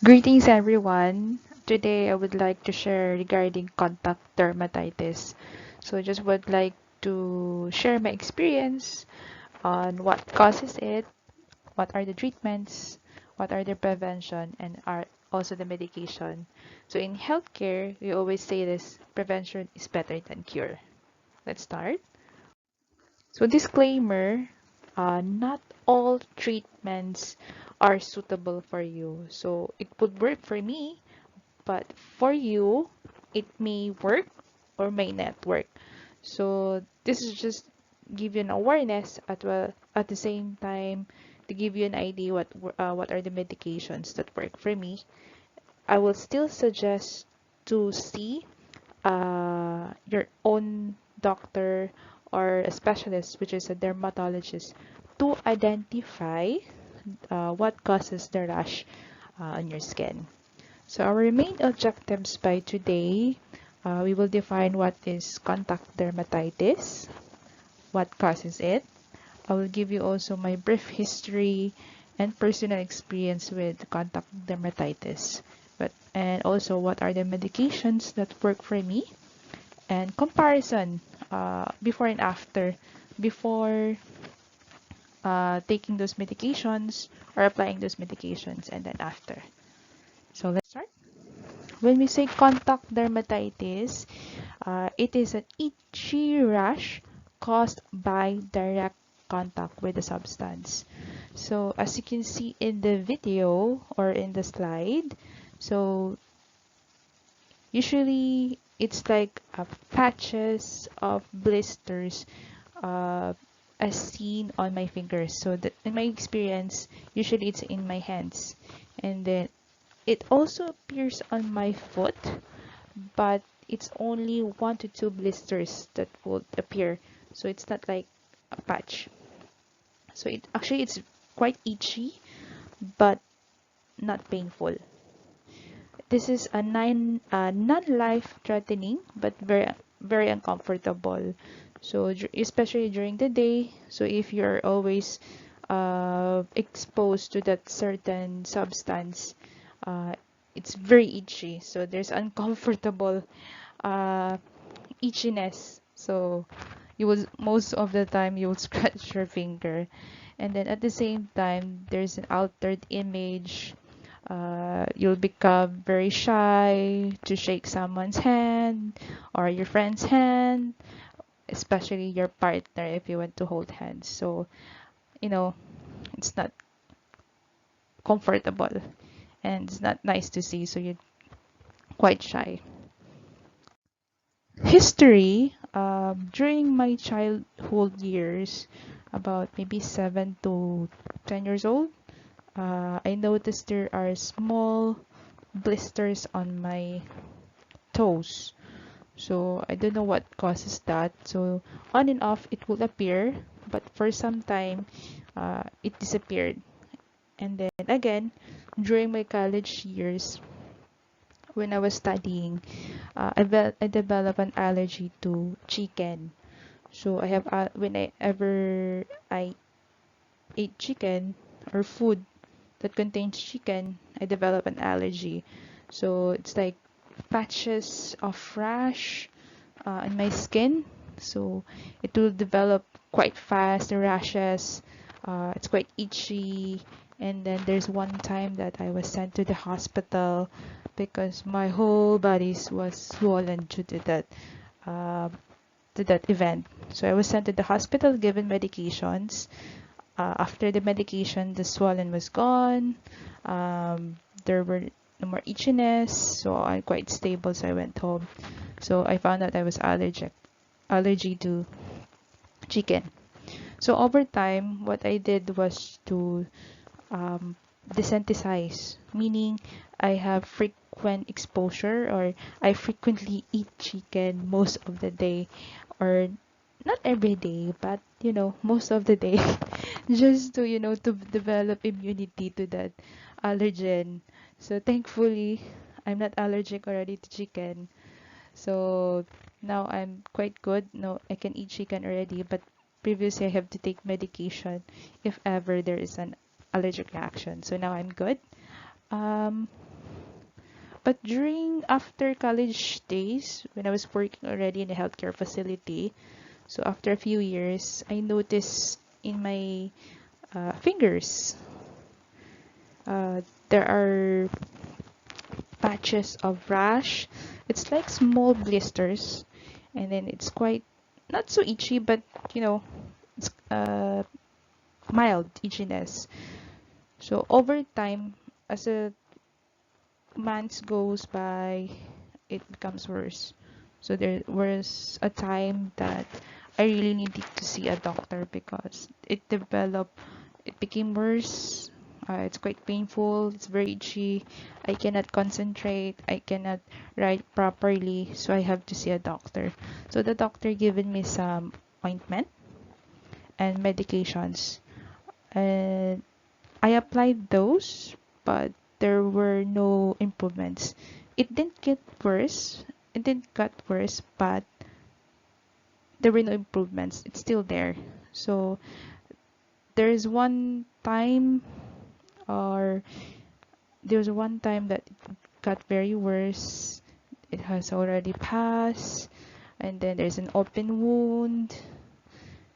Greetings everyone. Today I would like to share regarding contact dermatitis. So I just would like to share my experience on what causes it, what are the treatments, what are the prevention, and are also the medication. So in healthcare, we always say this, prevention is better than cure. Let's start. So disclaimer, not all treatments are suitable for you. So it would work for me, but for you, it may work or may not work. So this is just give you an awareness at the same time to give you an idea what are the medications that work for me. I will still suggest to see your own doctor or a specialist, which is a dermatologist, to identify what causes the rash on your skin. So our main objectives by today, we will define what is contact dermatitis, what causes it. I will give you also my brief history and personal experience with contact dermatitis, and also what are the medications that work for me, and comparison before and after, before taking those medications or applying those medications, and then after. So let's start. When we say contact dermatitis, it is an itchy rash caused by direct contact with the substance. So as you can see in the video or in the slide, so usually it's like patches of blisters as seen on my fingers. So that in my experience, usually it's in my hands. And then it also appears on my foot, but it's only 1 to 2 blisters that would appear. So it's not like a patch. So it's quite itchy, but not painful. This is a non-life threatening, but very uncomfortable. So especially during the day. So if you're always exposed to that certain substance, uh, it's very itchy. So there's uncomfortable uh, itchiness. So you will most of the time you will scratch your finger, and then at the same time there's an altered image. You'll become very shy to shake someone's hand or your friend's hand, especially your partner if you want to hold hands. So you know it's not comfortable and it's not nice to see. So you're quite shy. History, during my childhood years, about maybe 7 to 10 years old, I noticed there are small blisters on my toes. So I don't know what causes that. So on and off it will appear, but for some time it disappeared. And then again, during my college years, when I was studying, I developed an allergy to chicken. So I have whenever I ate chicken or food that contains chicken, I develop an allergy. So it's like patches of rash on my skin. So it will develop quite fast, the rashes. It's quite itchy. And then there's one time that I was sent to the hospital because my whole body was swollen due uh, to that event. So I was sent to the hospital, given medications. After the medication, the swelling was gone. There were no more itchiness, so I'm quite stable. So I went home. So I found out I was allergy to chicken. So over time, what I did was to um, desensitize, meaning I have frequent exposure or I frequently eat chicken most of the day, or not every day, but most of the day, just to to develop immunity to that allergen. So thankfully, I'm not allergic already to chicken. So now I'm quite good. No, I can eat chicken already, but previously I have to take medication if ever there is an allergic reaction. So now I'm good. Um, But during after college days, when I was working already in a healthcare facility, so after a few years, I noticed in my fingers, uh, there are patches of rash. It's like small blisters, and then it's quite not so itchy, but you know, it's mild itchiness. So over time, as a months goes by, it becomes worse. So there was a time that I really needed to see a doctor because it became worse. It's quite painful, it's very itchy. I cannot concentrate, I cannot write properly, so I have to see a doctor. So the doctor given me some ointment and medications. And I applied those, but there were no improvements. It didn't get worse. It didn't get worse, but there were no improvements. It's still there. So there's one time, or there's one time that it got very worse. It has already passed, and then there's an open wound,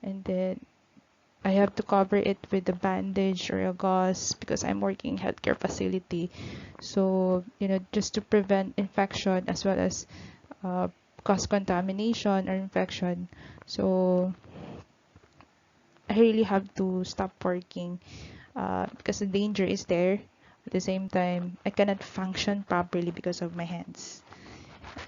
and then I have to cover it with a bandage or a gauze because I'm working in healthcare facility. So, you know, just to prevent infection as well as cause contamination or infection. So I really have to stop working because the danger is there. At the same time, I cannot function properly because of my hands.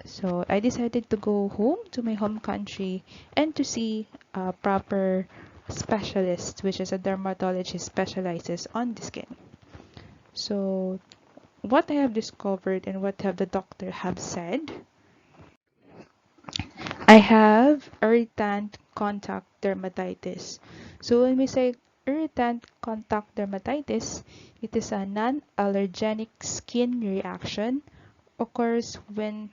So I decided to go home to my home country and to see a proper specialist, which is a dermatologist specializes on the skin. So what I have discovered and what have the doctor have said, I have irritant contact dermatitis. So when we say irritant contact dermatitis, it is a non-allergenic skin reaction occurs when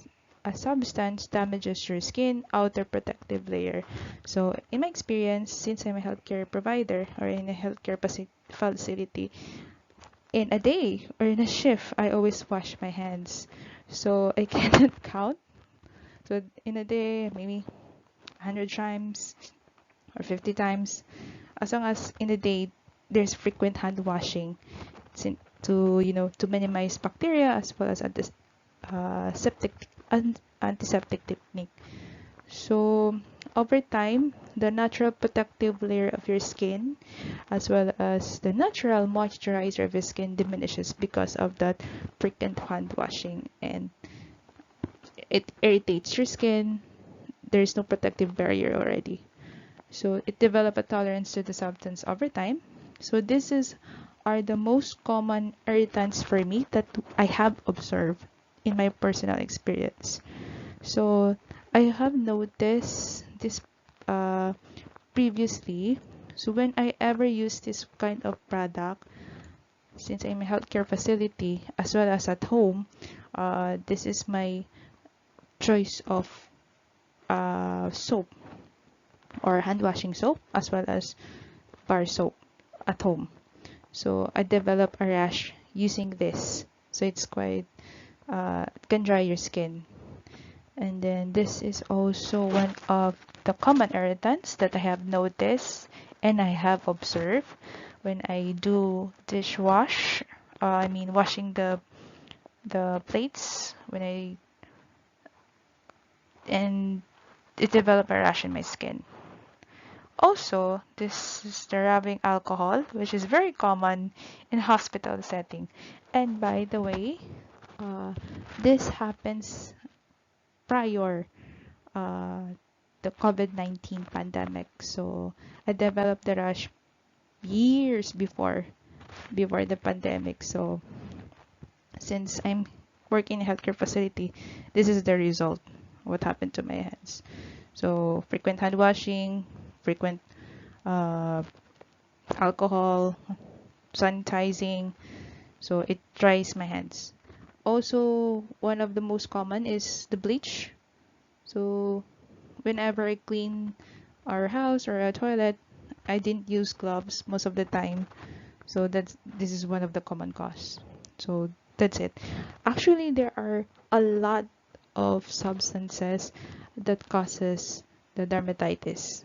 a substance damages your skin outer protective layer. So in my experience, since I'm a healthcare provider or in a healthcare facility, in a day or in a shift, I always wash my hands. So I cannot count. So in a day, maybe 100 times or 50 times. As long as in a day, there's frequent hand washing to, you know, to minimize bacteria as well as septic antiseptic technique. So over time, the natural protective layer of your skin as well as the natural moisturizer of your skin diminishes because of that frequent hand washing, and it irritates your skin. There's no protective barrier already. So it develops a tolerance to the substance over time. So this is are the most common irritants for me that I have observed in my personal experience. So I have noticed this previously. So when I ever use this kind of product, since I'm a healthcare facility as well as at home, this is my choice of soap or hand washing soap as well as bar soap at home. So I developed a rash using this. So it's quite it can dry your skin. And then this is also one of the common irritants that I have noticed and I have observed when I do dishwash. I mean washing the plates when I and it developed a rash in my skin. Also, this is the rubbing alcohol, which is very common in hospital setting. And by the way, uh, this happens prior uh, the COVID-19 pandemic. So I developed the rash years before the pandemic. So since I'm working in a healthcare facility, this is the result. What happened to my hands? So frequent hand washing, frequent uh, alcohol, sanitizing. So it dries my hands. Also, one of the most common is the bleach. So whenever I clean our house or a toilet, I didn't use gloves most of the time. So this is one of the common cause. So That's it. Actually, there are a lot of substances that causes the dermatitis.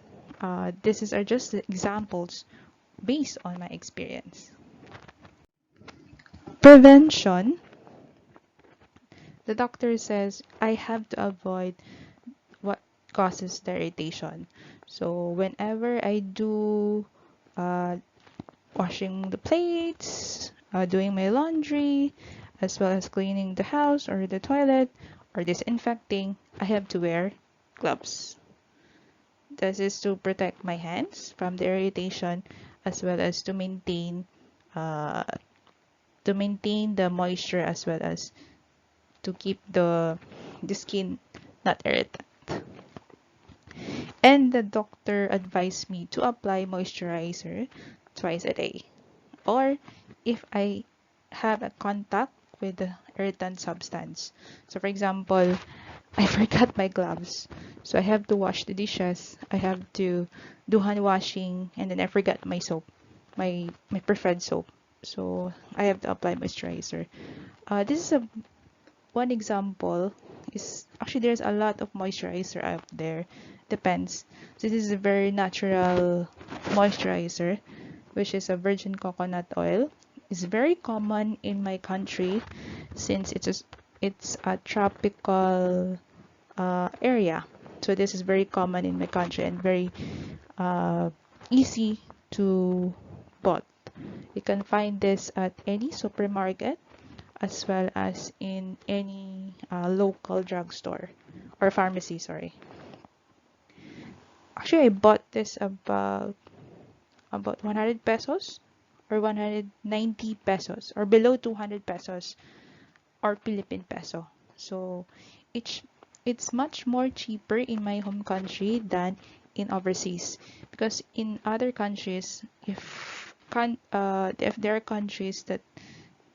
These are just the examples based on my experience. Prevention. The doctor says I have to avoid what causes the irritation. So whenever I do uh, washing the plates, doing my laundry, as well as cleaning the house or the toilet or disinfecting, I have to wear gloves. This is to protect my hands from the irritation as well as uh, to maintain the moisture as well as to keep the skin not irritant. And the doctor advised me to apply moisturizer twice a day. Or if I have a contact with the irritant substance. So for example, I forgot my gloves. So I have to wash the dishes. I have to do hand washing and then I forgot my soap, my preferred soap. So I have to apply moisturizer. This is a one example is actually there's a lot of moisturizer out there. Depends. So this is a very natural moisturizer, which is a virgin coconut oil. It's very common in my country since it's a tropical area. So this is very common in my country and very uh, easy to bought. You can find this at any supermarket as well as in any local drugstore or pharmacy, sorry. Actually, I bought this about 100 pesos or 190 pesos or below 200 pesos or Philippine peso. So it's it's much more cheaper in my home country than in overseas because in other countries if there are countries that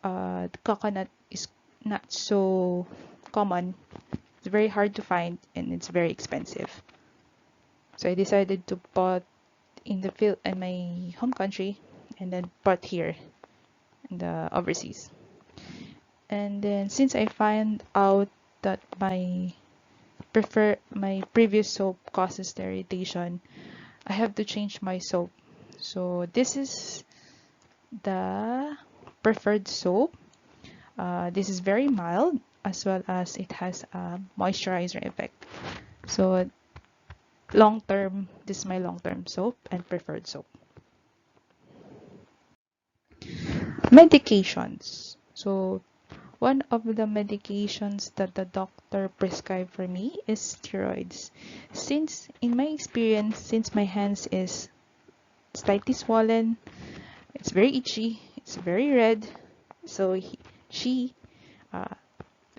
the coconut is not so common, it's very hard to find and it's very expensive. So I decided to put in the field in my home country and then put here in the overseas. And then since I find out that my previous soap causes the irritation, I have to change my soap. So this is the preferred soap. This is very mild as well as it has a moisturizer effect. So long term, this is my long term soap and preferred soap. Medications. So one of the medications that the doctor prescribed for me is steroids. Since in my experience, since my hands is slightly swollen, it's very itchy, it's very red, so she uh,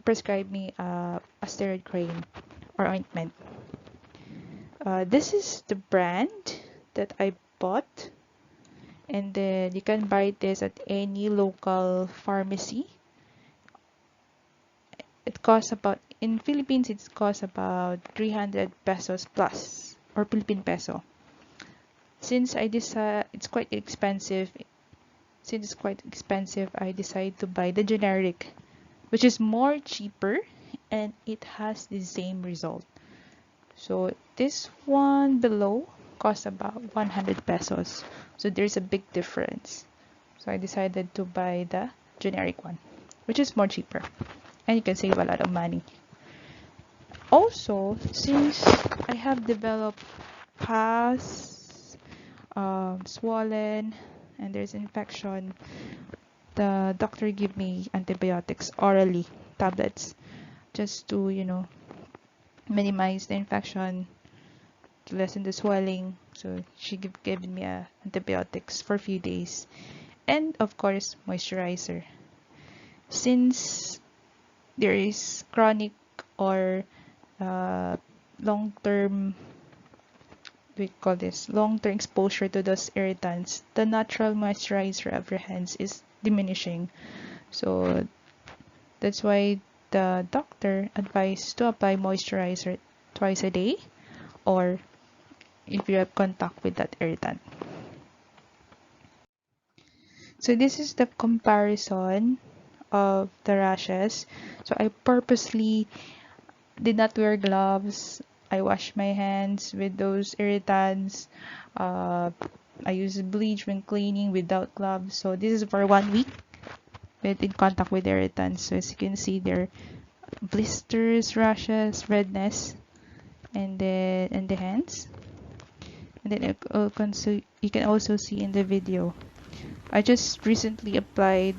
prescribed me a steroid cream or ointment. This is the brand that I bought, and then you can buy this at any local pharmacy. It costs about, in Philippines, it costs about 300 pesos plus, or Philippine peso. Since I decide it's quite expensive, I decide to buy the generic, which is more cheaper and it has the same result. So this one below costs about 100 pesos. So there's a big difference. So I decided to buy the generic one, which is more cheaper. And you can save a lot of money. Also, since I have developed pus, swollen, and there's infection, the doctor gave me antibiotics orally, tablets, just to, minimize the infection, to lessen the swelling. So she gave me antibiotics for a few days. And of course, moisturizer. Since there is chronic or long-term, we call this long-term exposure to those irritants, the natural moisturizer of your hands is diminishing. So that's why the doctor advised to apply moisturizer twice a day or if you have contact with that irritant. So this is the comparison of the rashes. So I purposely did not wear gloves. I wash my hands with those irritants. Uh, I use bleach when cleaning without gloves. So this is for 1 week with in contact with irritants. So as you can see there, blisters, rashes, redness, and then in the hands. And then you can also see in the video. I just recently applied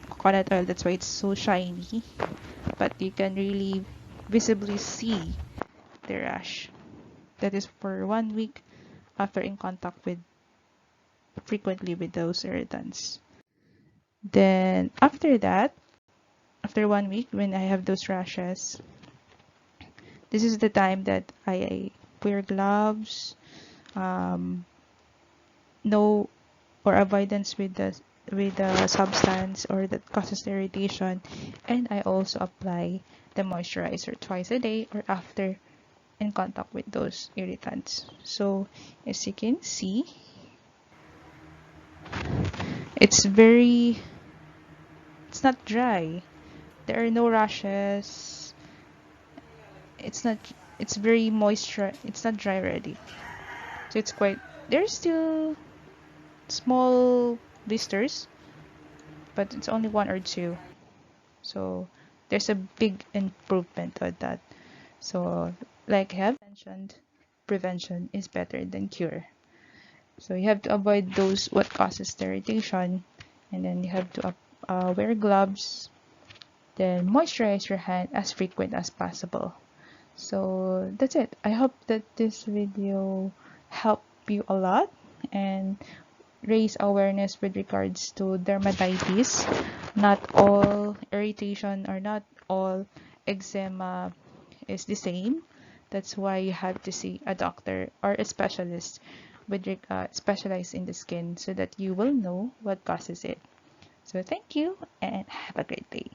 coconut oil, that's why it's so shiny. But you can really visibly see the rash. That is for 1 week after in contact with frequently with those irritants. Then after that, after 1 week when I have those rashes, this is the time that I wear gloves, no or avoidance with the substance or that causes the irritation, and I also apply the moisturizer twice a day or after in contact with those irritants. So as you can see, it's not dry. There are no rashes. It's not it's very moisture. It's not dry already. So it's quite, there's still small blisters, but it's only one or two. So there's a big improvement on that. So like I have mentioned, prevention is better than cure. So you have to avoid those what causes the irritation, and then you have to wear gloves, then moisturize your hand as frequent as possible. So that's it. I hope that this video helped you a lot and raise awareness with regards to dermatitis. Not all irritation or not all eczema is the same. That's why you have to see a doctor or a specialist with specialized in the skin so that you will know what causes it. So thank you and have a great day.